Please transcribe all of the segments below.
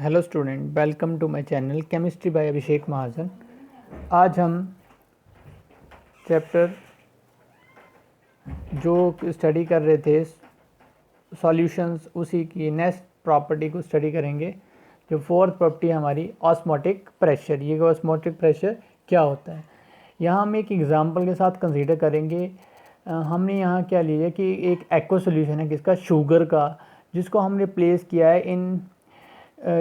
Hello student, welcome to my channel chemistry by Abhishek Mahajan. आज हम chapter जो स्टडी कर रहे थे सॉल्यूशंस, उसी की नेक्स्ट प्रॉपर्टी को स्टडी करेंगे। जो फोर्थ प्रॉपर्टी हमारी ऑस्मोटिक प्रेशर। ये ऑस्मोटिक प्रेशर क्या होता है, यहाँ हम एक एग्जांपल के साथ कंसीडर करेंगे। हमने यहाँ क्या लिया कि एक एक्वा सॉल्यूशन है किसका, शुगर का, जिसको हमने प्लेस किया है इन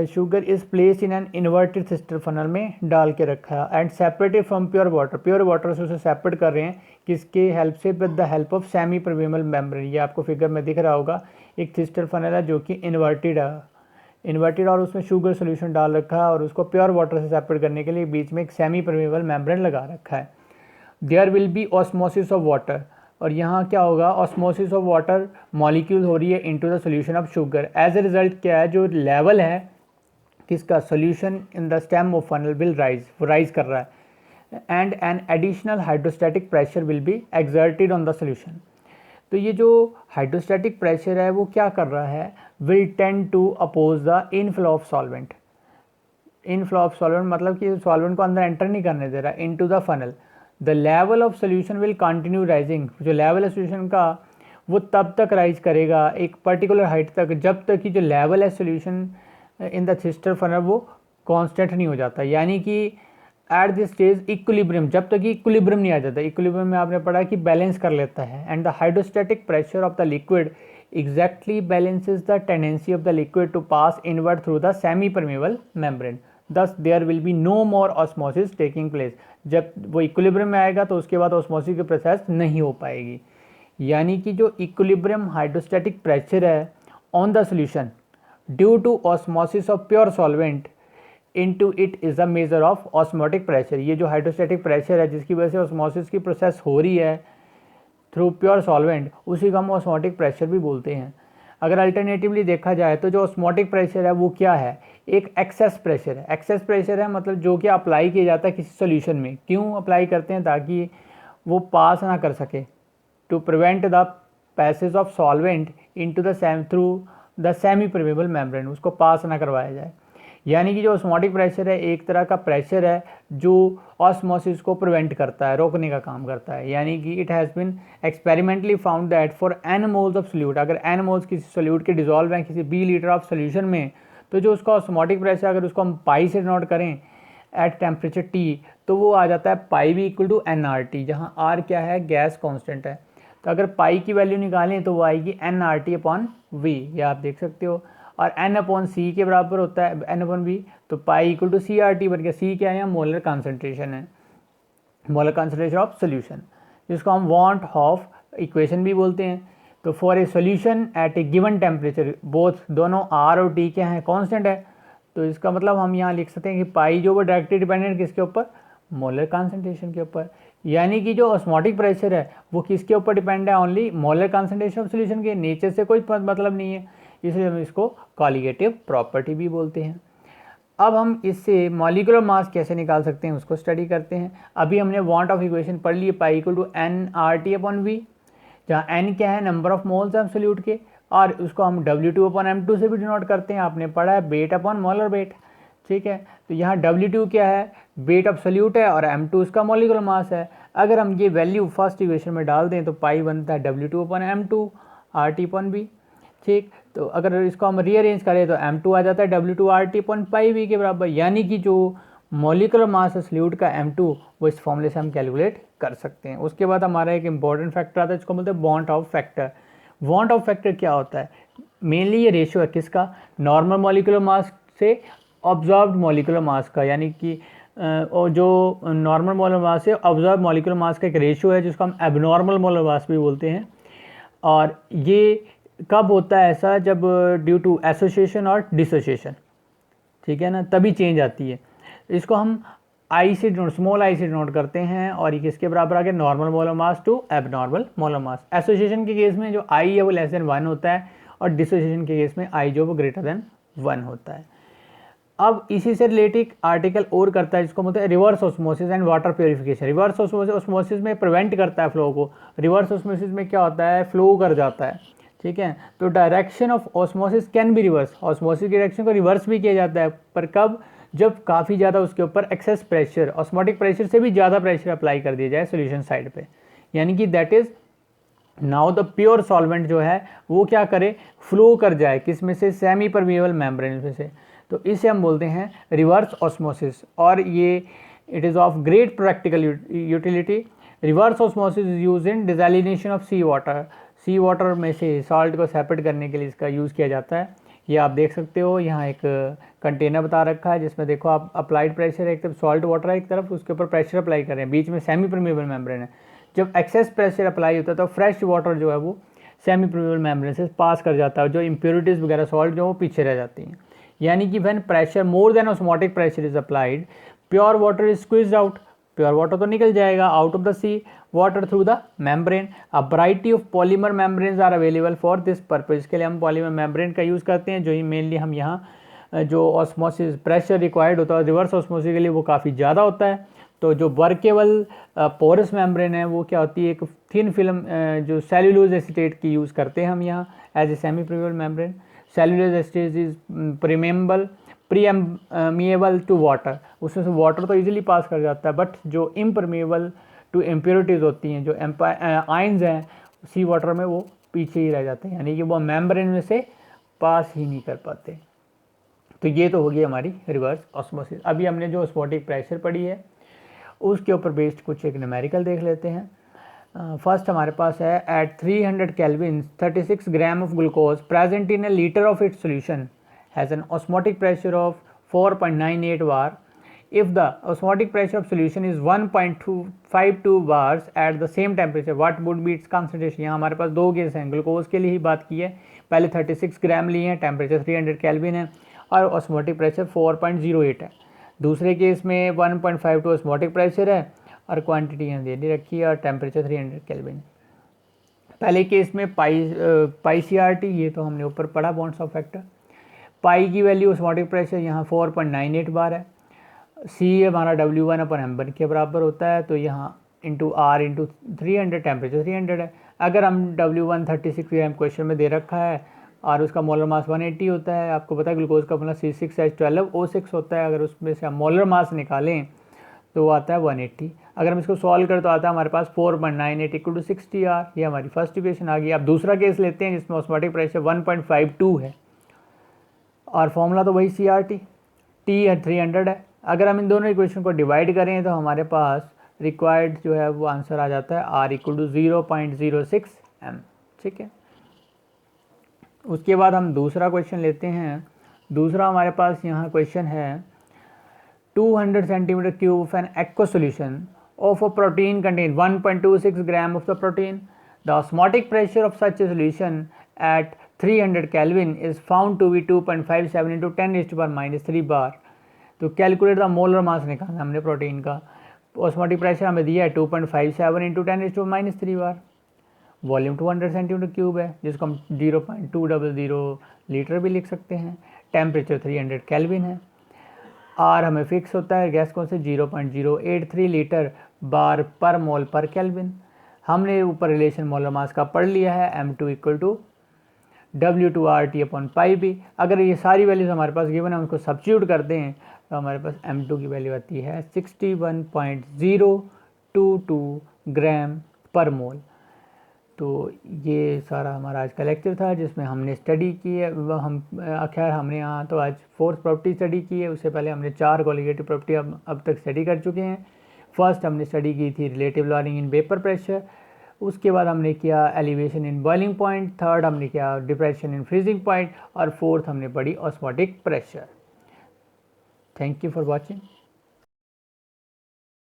sugar is place in an inverted sister funnel में डाल के रखा है and separated from pure water. Pure water से उसे सेपरेट कर रहे हैं किसके हेल्प से, with the help of semi permeable membrane. ये आपको फिगर में दिख रहा होगा, एक सिस्टर फनल है जो कि इन्वर्टेड है और उसमें शुगर सोल्यूशन डाल रखा है और उसको प्योर वाटर से सेपरेट करने के लिए बीच में एक सेमी परमेबल मेम्ब्रेन लगा रखा है। There will be osmosis of water, और यहाँ क्या होगा, ऑस्मोसिस ऑफ वाटर मॉलिक्यूल हो रही है into the solution of sugar. As a result क्या है, जो लेवल है किसका, solution in the stem of funnel will rise, वो राइज कर रहा है and an additional hydrostatic pressure will be exerted on the solution. तो ये जो हाइड्रोस्टैटिक प्रेशर है वो क्या कर रहा है, will tend to oppose the inflow of solvent. Inflow of solvent मतलब कि सॉल्वेंट को अंदर एंटर नहीं करने दे रहा into the funnel. The level of solution will continue rising. जो लेवल है सोल्यूशन का वो तब तक राइज करेगा एक पर्टिकुलर हाइट तक, जब तक कि जो लेवल है solution in the sister funnel वो कांस्टेंट नहीं हो जाता। यानी कि एट दिस स्टेज इक्विलिब्रियम, जब तक कि इक्विलिब्रियम नहीं आ जाता। इक्विलिब्रियम में आपने पढ़ा कि बैलेंस कर लेता है। And the hydrostatic pressure of the liquid exactly balances the tendency of the liquid to pass inward through the semi permeable membrane. Thus there will be no more osmosis taking place. जब वो equilibrium में आएगा तो उसके बाद osmosis की process नहीं हो पाएगी। यानी कि जो इक्विलिब्रियम हाइड्रोस्टैटिक प्रेशर है on the solution due to osmosis of pure solvent into it is a measure of osmotic pressure. ये जो हाइड्रोस्टैटिक प्रेशर है जिसकी वजह से ऑस्मोसिस की प्रोसेस हो रही है थ्रू प्योर सॉल्वेंट, उसी को हम ऑस्मोटिक प्रेशर भी बोलते हैं। अगर अल्टरनेटिवली देखा जाए तो जो ऑस्मोटिक प्रेशर है वो क्या है, एक एक्सेस प्रेशर है। एक्सेस प्रेशर है मतलब जो कि अप्लाई किया जाता है किसी सोल्यूशन में। क्यों अप्लाई करते हैं, ताकि वो पास ना कर सके, to prevent the passage of solvent into the through the semi permeable membrane, उसको पास ना करवाया जाए। यानी कि जो ऑस्मोटिक प्रेशर है एक तरह का प्रेशर है जो ऑस्मोसिस को प्रिवेंट करता है, रोकने का काम करता है। यानी कि it has been experimentally found that for n moles of solute, अगर एन मोल्स किसी सोल्यूट के डिजॉल्व हैं किसी बी लीटर ऑफ सोल्यूशन में, तो जो उसका ऑस्मोटिक प्रेशर अगर उसको हम पाई से नोट करें एट टेम्परेचर टी, तो वो आ जाता है पाई भी equal to n R T, जहाँ आर क्या है, गैस कॉन्स्टेंट है। तो अगर पाई की वैल्यू निकालें तो वो आएगी n R T upon V, ये आप देख सकते हो। और एन अपॉन सी के बराबर होता है एन अपॉन वी, तो pi equal to C R T बन गया। सी क्या है, मोलर कॉन्सेंट्रेशन है, मोलर कॉन्सेंट्रेशन ऑफ सोल्यूशन, जिसको हम वांट ऑफ इक्वेशन भी बोलते हैं। तो for a solution at a given temperature, both दोनों आर और टी क्या है, कॉन्स्टेंट है। तो इसका मतलब हम यहाँ लिख सकते हैं कि पाई जो वो डायरेक्टली डिपेंडेंट किसके ऊपर, मोलर कॉन्सेंट्रेशन के ऊपर। यानी कि जो ऑस्मोटिक प्रेशर है वो किसके ऊपर डिपेंड है, only molar concentration of solution के, नेचर से कोई मतलब नहीं है, इसलिए हम इसको कॉलिगेटिव प्रॉपर्टी भी बोलते हैं। अब हम इससे मॉलिक्यूलर मास कैसे निकाल सकते हैं उसको स्टडी करते हैं। अभी हमने वांट ऑफ इक्वेशन पढ़ ली, pi equal to n R T upon V, जहाँ एन क्या है, नंबर ऑफ मोल्स है सोल्यूट के, और उसको हम W2 अपॉन M2 से भी डिनोट करते हैं। आपने पढ़ा है वेट अपॉन मोलर वेट, ठीक है। तो यहाँ W2 क्या है, वेट ऑफ सोल्यूट है, और M2 उसका मॉलिक्यूलर मास है। अगर हम ये वैल्यू फर्स्ट इक्वेशन में डाल दें तो पाई बनता है W2 upon M2 R T upon V, ठीक। तो अगर इसको हम रीअरेंज करें तो M2 आ जाता है W2 R T upon pi V के बराबर। यानी कि जो मॉलिक्यूलर मास है सोल्यूट का M2, वो इस फॉर्मूले से हम कैलकुलेट कर सकते हैं। उसके बाद हमारा एक इंपॉर्टेंट फैक्टर आता है जिसको बोलते हैं bond of factor. Bond of factor क्या होता है, मेनली ये रेशियो है किसका, नॉर्मल मॉलिक्यूलर मास से ऑब्जर्व्ड मॉलिक्यूलर मास का। यानी कि और जो नॉर्मल मॉलिक्यूलर मास है ऑब्जर्व मॉलिक्यूलर मास का एक रेशियो है जिसको हम एबनॉर्मल मॉलिक्यूलर मास भी बोलते हैं। और ये कब होता है ऐसा, जब ड्यू टू एसोसिएशन और डिसोसिएशन, ठीक है ना, तभी चेंज आती है। इसको हम आई से स्मॉल आई से नोट करते हैं, और ये किसके बराबर आ गया, normal molar mass to abnormal molar mass. Association के केस में जो आई है वो लेस देन 1 होता है, और डिसोसिएशन के केस में आई जो वो ग्रेटर देन 1 होता है। अब इसी से रिलेटेड आर्टिकल और करता है जिसको बोलते हैं reverse osmosis and water purification. Reverse osmosis में प्रिवेंट करता है फ्लो को। रिवर्स ऑस्मोसिस में क्या होता है, फ्लो कर जाता है, ठीक है। तो direction of osmosis can be reverse, osmosis की डायरेक्शन को रिवर्स भी किया जाता है, पर कब, जब काफ़ी ज़्यादा उसके ऊपर एक्सेस प्रेशर, ऑस्मोटिक प्रेशर से भी ज़्यादा प्रेशर अप्लाई कर दिया जाए सोल्यूशन साइड पे, यानी कि that is now the pure solvent जो है वो क्या करे, फ्लो कर जाए किस में से, सेमी परमिएबल मेम्ब्रेन में से, तो इसे हम बोलते हैं रिवर्स ऑस्मोसिस। और ये it is of great practical utility. Reverse osmosis is use in desalination of sea water, sea water में से सॉल्ट को सेपरेट करने के लिए इसका यूज़ किया जाता है। ये आप देख सकते हो, यहाँ एक कंटेनर बता रखा है जिसमें देखो आप अप्लाइड प्रेशर, एक तरफ सॉल्ट वाटर है, एक तरफ उसके ऊपर प्रेशर अप्लाई कर रहे हैं, बीच में सेमी परमिएबल मेम्ब्रेन है। जब एक्सेस प्रेशर अप्लाई होता है तो फ्रेश वाटर जो है वो सेमी परमिएबल मेम्ब्रेन से पास कर जाता है, जो इम्प्योरिटीज़ वगैरह सॉल्ट जो वो पीछे रह जाती हैं। यानी कि when pressure more than osmotic pressure is applied, pure water is squeezed out, pure water तो निकल जाएगा out of the sea water through the membrane. A variety of polymer membranes are available for this purpose, इसके लिए हम polymer membrane का use करते हैं, जो ही मेनली हम यहाँ जो ऑस्मोसिस प्रेशर रिक्वायर्ड होता है रिवर्स ऑस्मोसिस के लिए वो काफ़ी ज़्यादा होता है। तो जो वर्केबल पोरस मेम्ब्रेन है वो क्या होती है, एक थिन फिल्म जो सेल्यूलोज एसीटेट की यूज़ करते हैं हम यहाँ as a semi permeable membrane. Cellulose acetate is permeable permeable to water, उसमें से वाटर तो इजीली पास कर जाता है, बट जो इम्परमिएबल टू इम्प्योरिटीज़ होती हैं, जो आयंस हैं सी वाटर में, वो पीछे ही रह जाते हैं, यानी कि वो मेम्ब्रेन में से पास ही नहीं कर पाते। तो ये तो होगी हमारी रिवर्स ऑस्मोसिस। अभी हमने जो ऑस्मोटिक प्रेशर पढ़ी है उसके ऊपर बेस्ड कुछ एक न्यूमेरिकल देख लेते हैं। फर्स्ट हमारे पास है at 300 kelvin 36 gram of glucose present in a litre of its solution has an osmotic pressure of 4.98 bar. If the osmotic pressure of solution is 1.252 bars at the same temperature, what would be its concentration? यहाँ हमारे पास दो case हैं, glucose के लिए ही बात की है, पहले 36 ग्राम लिए हैं, टेम्परेचर 300 केल्विन है और ऑस्मोटिक प्रेशर 4.08 है। दूसरे केस में 1.52 ऑस्मोटिक प्रेशर है और क्वांटिटी यहाँ दे दी रखी है और टेम्परेचर 300 केल्विन। पहले केस में पाई CRT, ये तो हमने ऊपर पढ़ा बॉन्ड्स ऑफ फैक्टर। पाई की वैल्यू ऑस्मोटिक प्रेशर यहाँ 4.98 बार है, सी हमारा W1/m1 के बराबर होता है, तो यहाँ इंटू R इंटू 300, टेम्परेचर 300 है। अगर हम W1 36 ग्राम क्वेश्चन में दे रखा है और उसका मोलर मास 180 होता है, आपको पता है ग्लूकोज का फॉर्मूला C6H12O6 होता है, अगर उसमें से हम मोलर मास निकालें तो वो आता है 180। अगर हम इसको सॉल्व करें तो आता है हमारे पास 4.98 = 60 R। ये हमारी फर्स्ट इक्वेशन आ गई। अब दूसरा केस लेते हैं जिसमें ऑस्मोटिक प्रेशर 1.52 है और फॉर्मूला तो वही CRT, T है 300 है। अगर हम इन दोनों इक्वेशन को डिवाइड करें तो हमारे पास रिक्वायर्ड जो है वो आंसर आ जाता है R = 0.06 m। ठीक है, उसके बाद हम दूसरा क्वेश्चन लेते हैं। दूसरा हमारे पास यहाँ क्वेश्चन है 200 centimetre cube of an aqua solution of a protein contain 1.26 gram of the protein. The osmotic pressure of such a solution at 300 kelvin is found to be 2.57 × 10⁻³ bar. तो कैलकुलेट द मोलर मास निकालना हमने protein का। Osmotic pressure हमें दिया है 2.57 × 10⁻³ बार। Volume 200 centimetre cube है जिसको हम 0.200 लीटर भी लिख सकते हैं। टेम्परेचर 300 केल्विन है। आर हमें फिक्स होता है गैस कौन से 0.083 लीटर बार पर मोल पर केल्विन। हमने ऊपर रिलेशन मोलर मास का पढ़ लिया है, M2 = W2RT/πB। अगर ये सारी वैल्यूज हमारे पास गिवन है उनको सब्स्टिट्यूट करते हैं तो हमारे पास M2 की वैल्यू आती है 61.022 ग्राम पर मोल। तो ये सारा हमारा आज का लेक्चर था जिसमें हमने स्टडी की है। खैर हमने यहाँ तो आज फोर्थ प्रॉपर्टी स्टडी की है, उससे पहले हमने 4 कोलिगेटिव प्रॉपर्टी अब तक स्टडी कर चुके हैं। फर्स्ट हमने स्टडी की थी relative lowering in vapour pressure, उसके बाद हमने किया elevation in boiling point, third हमने किया डिप्रेशन इन फ्रीजिंग पॉइंट और फोर्थ हमने पढ़ी osmotic pressure. Thank you for watching.